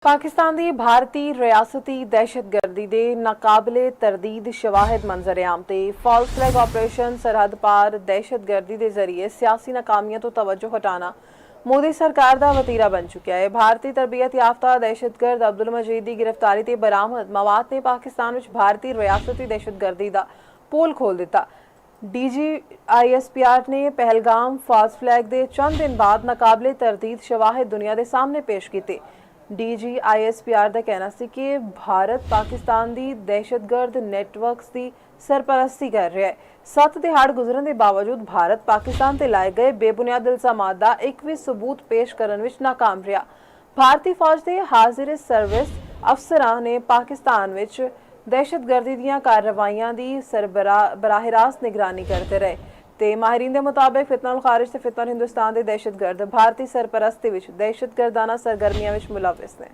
पाकिस्तान ਦੀ ਭਾਰਤੀ ਰਿਆਸਤੀ ਦਹਿਸ਼ਤਗਰਦੀ ਦੇ ਨਾਕਾਬਲੇ ਤਰਦੀਦ ਸ਼ਵਾਹਿਦ ਮੰਜ਼ਰ-ਏ-ਆਮ ਤੇ ਫਾਲਸ ਫਲੈਗ ਆਪਰੇਸ਼ਨ ਸਰਹੱਦ ਪਾਰ ਦਹਿਸ਼ਤਗਰਦੀ ਦੇ ਜ਼ਰੀਏ ਸਿਆਸੀ ਨਾਕਾਮੀਆਂ ਤੋਂ ਤਵੱਜੋ ਹਟਾਣਾ मोदी सरकार का वतीरा बन चुका है। भारतीय तरबियत याफ्ता दहशतगर्द अब्दुल मजीद की गिरफ्तारी ते बरामद मवाद ने पाकिस्तान में भारतीय रियासती दहशतगर्दी का पोल खोल दिता। DGISPR ने पहलगाम फाल्स फ्लैग के चंद दिन बाद नाकाबले तरदीद शवाहिद दुनिया के सामने पेश किए। DGISPR का कहना है कि भारत पाकिस्तान की दहशतगर्द नैटवर्क्स की सरपरस्ती कर रहा है। 7 दिहाड़ गुजरन के बावजूद भारत पाकिस्तान से लाए गए बेबुनियाद इल्जामात का एक भी सबूत पेश करने में नाकाम रहा। भारतीय फौज के हाजिर सर्विस अफसरान ने पाकिस्तान में दहशतगर्दी दी कार्रवाइयां की बराह रास्त निगरानी करते रहे ते माहिरीन के मुताबिक फितनल खारिज ते फितनल हिंदुस्तान के दहशतगर्द भारतीय सरपरस्ती में दहशतगर्दाना सरगर्मियां में मुलविस ने।